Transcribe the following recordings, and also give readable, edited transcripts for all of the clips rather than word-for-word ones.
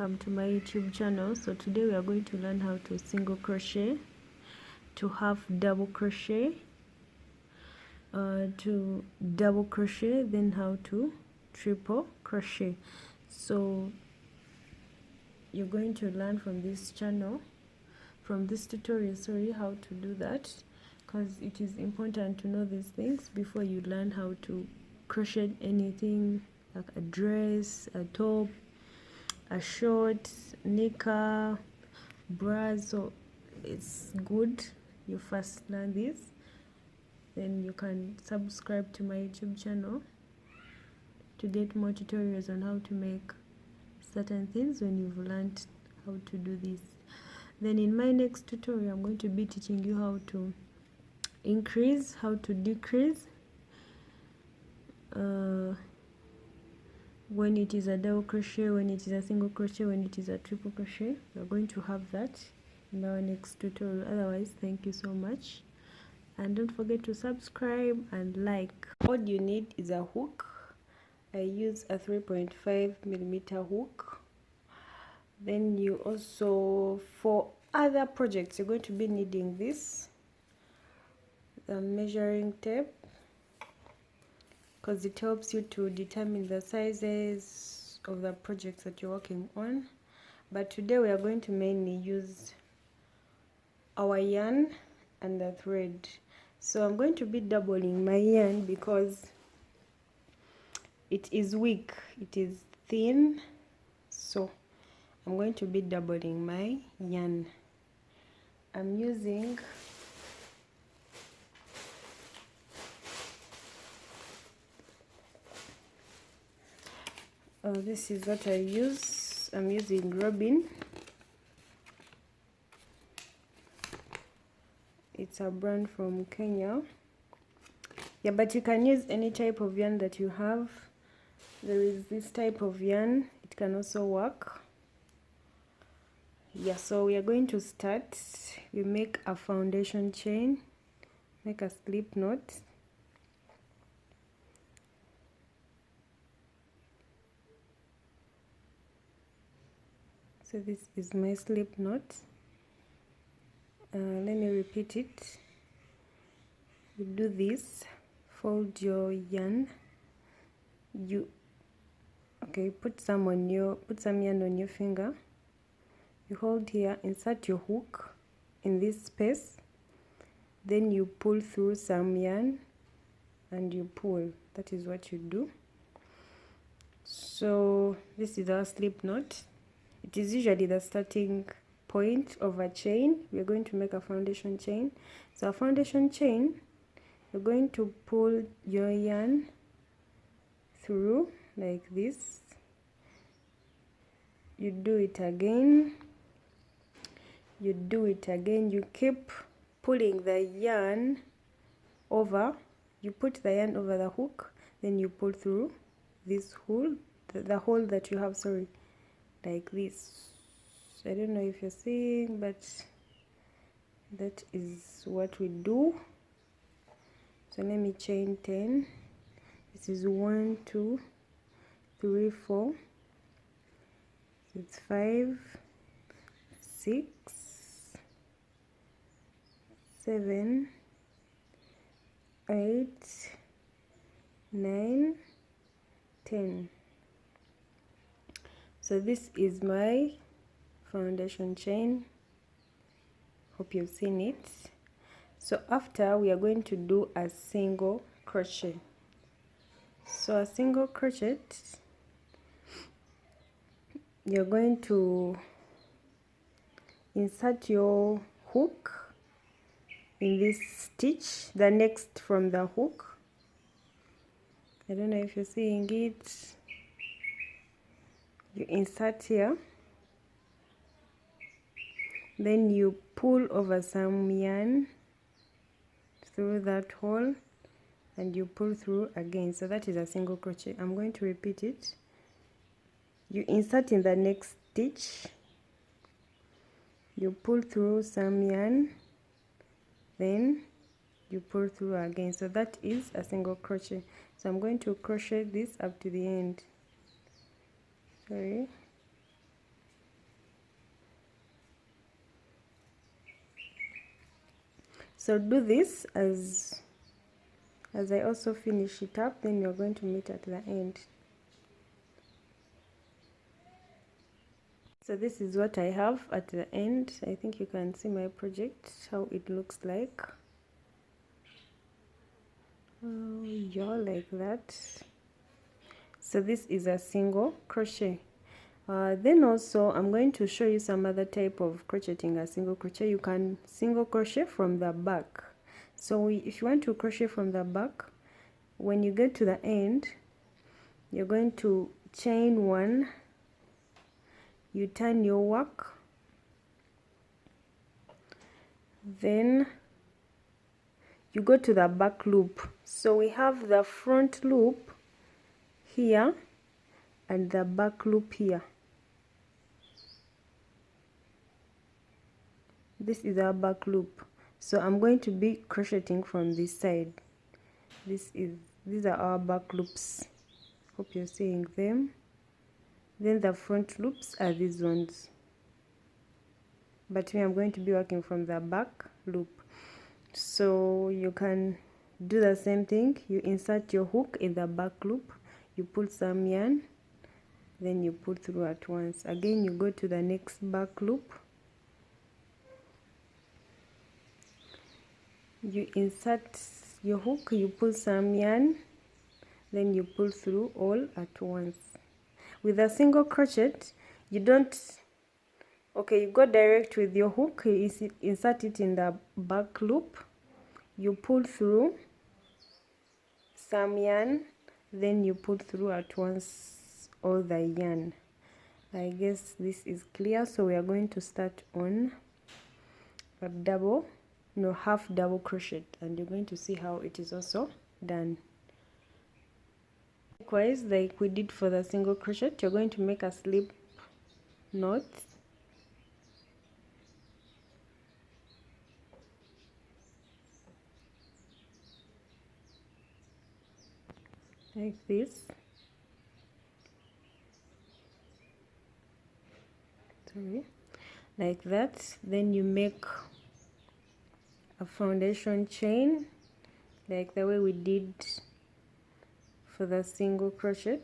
welcome to my YouTube channel. So today we are going to learn how to single crochet, to half double crochet, to double crochet, then how to triple crochet. So you're going to learn from this channel, from this tutorial, how to do that, because it is important to know these things before you learn how to crochet anything like a dress, a top, a short, knicker, bras. So it's good you first learn this, then you can subscribe to my YouTube channel to get more tutorials on how to make certain things when you've learned how to do this. Then in my next tutorial I'm going to be teaching you how to increase, how to decrease when it is a double crochet, when it is a single crochet, when it is a triple crochet. We are going to have that in our next tutorial. Otherwise, thank you so much, and don't forget to subscribe and like. All you need is a hook. I use a 3.5mm hook. Then you also, for other projects, you're going to be needing this, the measuring tape, because it helps you to determine the sizes of the projects that you're working on. But today we are going to mainly use our yarn and the thread. So I'm going to be doubling my yarn because it is weak, it is thin, so I'm going to be doubling my yarn. I'm using this is what I use. I'm using Robin. It's a brand from Kenya. Yeah, but you can use any type of yarn that you have. There is this type of yarn, it can also work. Yeah, so we are going to start. We make a foundation chain, make a slip knot. So this is my slip knot. Let me repeat it. You do this, fold your yarn. Put some yarn on your finger. You hold here, insert your hook in this space, then you pull through some yarn and you pull. That is what you do. So this is our slip knot. It is usually the starting point of a chain. We are going to make a foundation chain. So a foundation chain, you're going to pull your yarn through like this. You do it again. You do it again. You keep pulling the yarn over. You put the yarn over the hook, then you pull through this hole, the hole that you have, like this. I don't know if you're seeing, but that is what we do. So let me chain 10. This is 1, 2, 3, 4. It's 5, 6, 7, 8, 9, 10. So this is my foundation chain. Hope you've seen it. So after, we are going to do a single crochet. So a single crochet, you're going to insert your hook in this stitch, the next from the hook. I don't know if you're seeing it. You insert here, then you pull over some yarn through that hole and you pull through again. So that is a single crochet. I'm going to repeat it. You insert in the next stitch, you pull through some yarn, then you pull through again. So that is a single crochet. So I'm going to crochet this up to the end. Sorry. So do this as I also finish it up, then you're going to meet at the end. So this is what I have at the end. I think you can see my project, how it looks like. Yeah, like that. So this is a single crochet. Then also I'm going to show you some other type of crocheting a single crochet. You can single crochet from the back. So if you want to crochet from the back, when you get to the end, you're going to chain one, you turn your work, then you go to the back loop. So we have the front loop here and the back loop here. This is our back loop. So I'm going to be crocheting from this side. These are our back loops. Hope you're seeing them. Then the front loops are these ones. But me, I'm going to be working from the back loop. So you can do the same thing. You insert your hook in the back loop, you pull some yarn, then you pull through at once. Again, you go to the next back loop, you insert your hook, you pull some yarn, then you pull through all at once. With a single crochet, you don't, okay, you go direct with your hook, you insert it in the back loop, you pull through some yarn, then you pull through at once all the yarn. I guess this is clear. So we are going to start on a half double crochet, and you're going to see how it is also done. Likewise, like we did for the single crochet, you're going to make a slip knot, like this. Sorry, like that. Then you make a foundation chain like the way we did for the single crochet.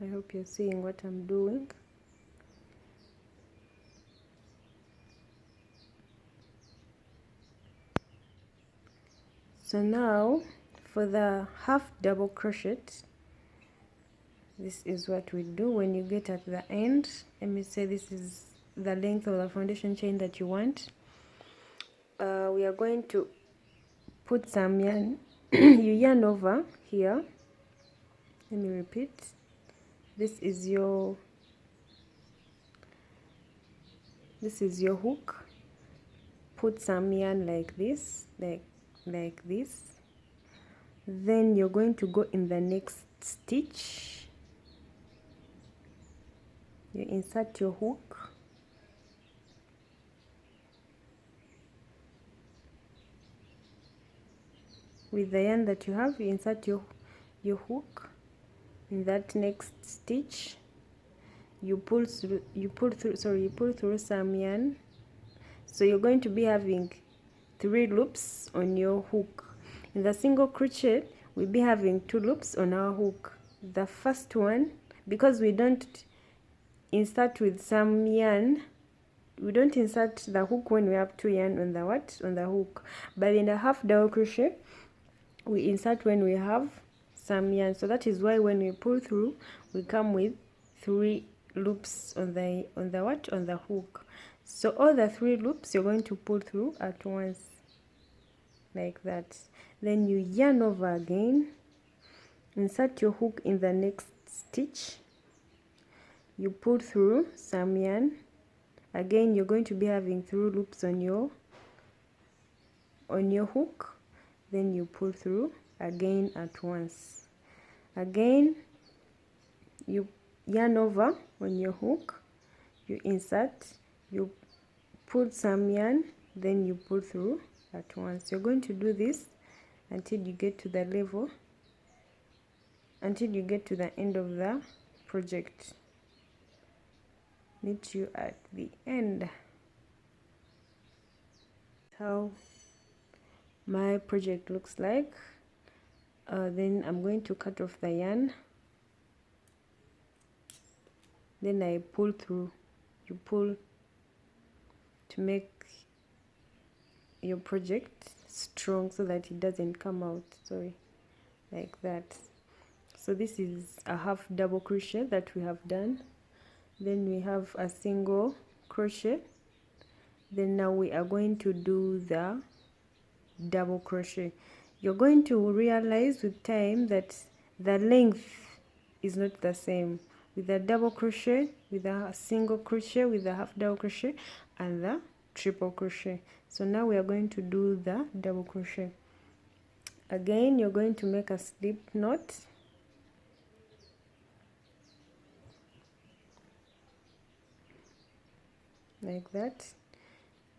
I hope you're seeing what I'm doing. So now for the half double crochet, this is what we do. When you get at the end, let me say this is the length of the foundation chain that you want. We are going to put some yarn. You yarn over here. Let me repeat. This is your hook. Put some yarn like this, like this. Then you're going to go in the next stitch. You insert your hook. With the yarn that you have, you insert your hook in that next stitch. You pull through some yarn. So you're going to be having 3 loops on your hook. In the single crochet, we'll be having 2 loops on our hook. The first one, because we don't insert with some yarn, we don't insert the hook when we have 2 yarn on the hook. But in the half double crochet, we insert when we have some yarn. So that is why when we pull through, we come with 3 loops on the hook. So all the 3 loops you're going to pull through at once, like that. Then you yarn over again, insert your hook in the next stitch, you pull through some yarn. Again, you're going to be having 3 loops on your hook. Then you pull through again at once. Again, you yarn over on your hook, you insert, you pull some yarn, then you pull through at once. You're going to do this until you get to the level, until you get to the end of the project. Meet you at the end. how my project looks like. Then I'm going to cut off the yarn, then I pull through. You pull to make your project strong so that it doesn't come out, sorry, like that. So this is a half double crochet that we have done. Then we have a single crochet. Then now we are going to do the double crochet. You're going to realize with time that the length is not the same with a double crochet, with a single crochet, with a half double crochet, and the triple crochet. So now we are going to do the double crochet. Again, you're going to make a slip knot, like that.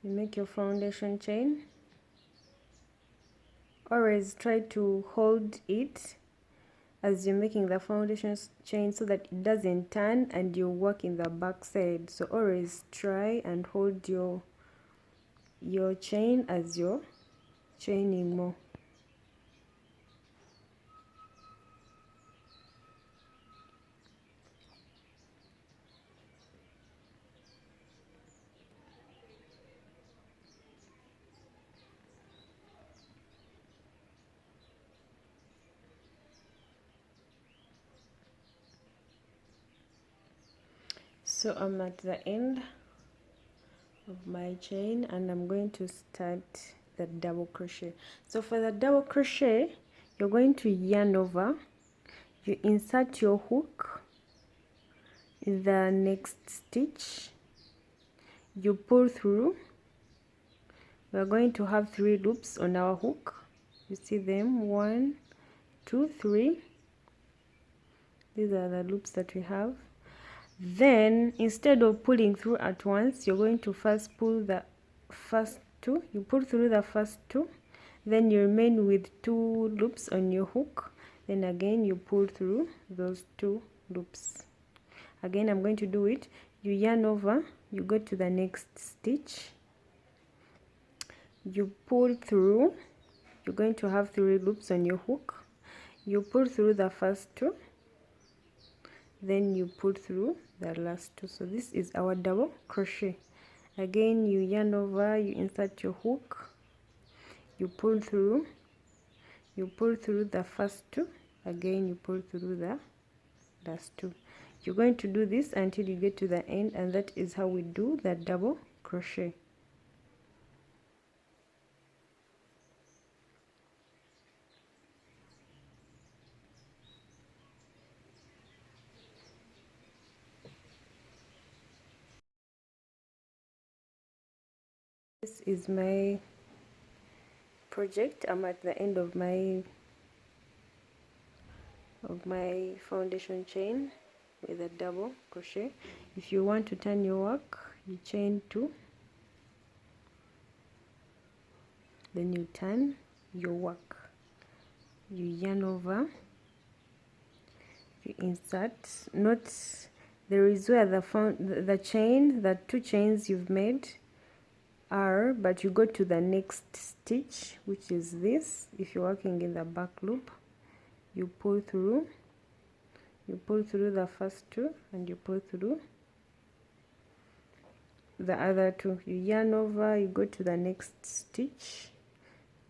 You make your foundation chain. Always try to hold it as you're making the foundation chain so that it doesn't turn and you work in the back side. So always try and hold your chain as you're chaining more. So I'm at the end of my chain and I'm going to start the double crochet. So for the double crochet, you're going to yarn over, you insert your hook in the next stitch, you pull through. We're going to have 3 loops on our hook. You see them, 1, 2, 3. These are the loops that we have. Then instead of pulling through at once, you're going to first pull the first 2. You pull through the first 2, then you remain with 2 loops on your hook. Then again you pull through those 2 loops. Again, I'm going to do it. You yarn over, you go to the next stitch, you pull through. You're going to have 3 loops on your hook. You pull through the first 2, then you pull through the last 2. So this is our double crochet. Again, you yarn over, you insert your hook, you pull through the first 2, again you pull through the last 2. You're going to do this until you get to the end, and that is how we do the double crochet. This is my project. I'm at the end of my foundation chain with a double crochet. If you want to turn your work, you chain 2, then you turn your work, you yarn over, you insert. Note there is where the chain, the 2 chains you've made are, but you go to the next stitch, which is this. If you're working in the back loop, you pull through the first 2 and you pull through the other 2. You yarn over, you go to the next stitch,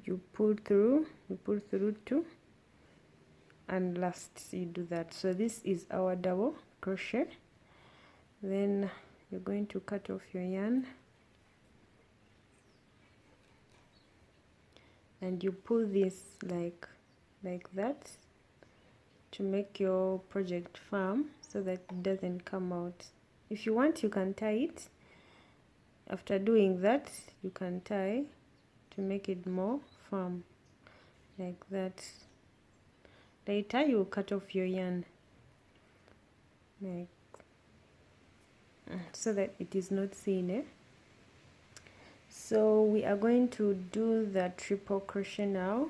you pull through 2, and last you do that. So this is our double crochet. Then you're going to cut off your yarn and you pull this like that to make your project firm so that it doesn't come out. If you want, you can tie it. After doing that, you can tie to make it more firm, like that. Later you will cut off your yarn like so that it is not seen, eh? So we are going to do the triple crochet now.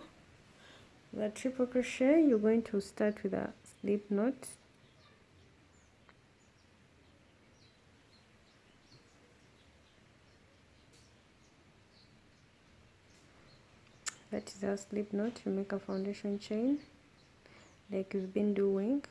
The triple crochet, you're going to start with a slip knot, That is our slip knot. You make a foundation chain like we've been doing.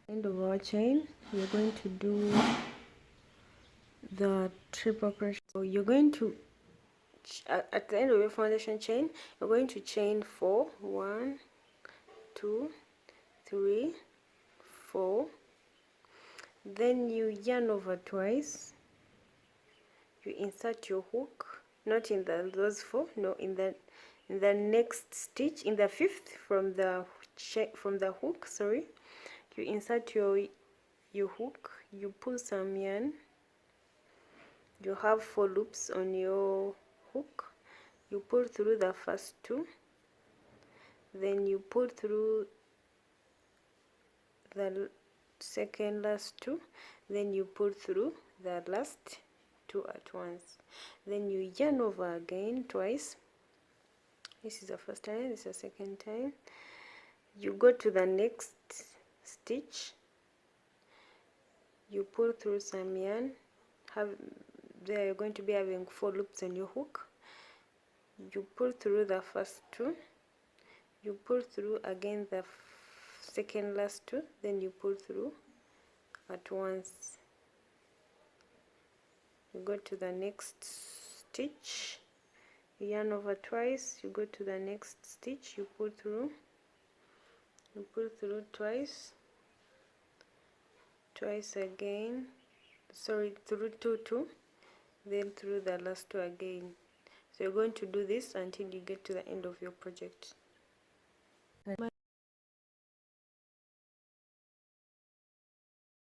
End of our chain, we're going to do the triple crochet. So you're going to at the end of your foundation chain, you're going to chain 4. 1, 2, 3, 4. Then you yarn over twice. You insert your hook, not in those 4, no, in the next stitch, in the 5th from the hook. Sorry, you insert your hook. You pull some yarn. You have 4 loops on your hook. You pull through the first 2, then you pull through the second last 2, then you pull through the last 2 at once. Then you yarn over again twice. This is the first time, this is the second time. You go to the next stitch, you pull through some yarn. There you're going to be having 4 loops on your hook. You pull through the first 2, you pull through again the second last 2, then you pull through at once. You go to the next stitch, you yarn over twice, you go to the next stitch, you pull through twice again, sorry, through 2, then through the last 2 again. So you're going to do this until you get to the end of your project.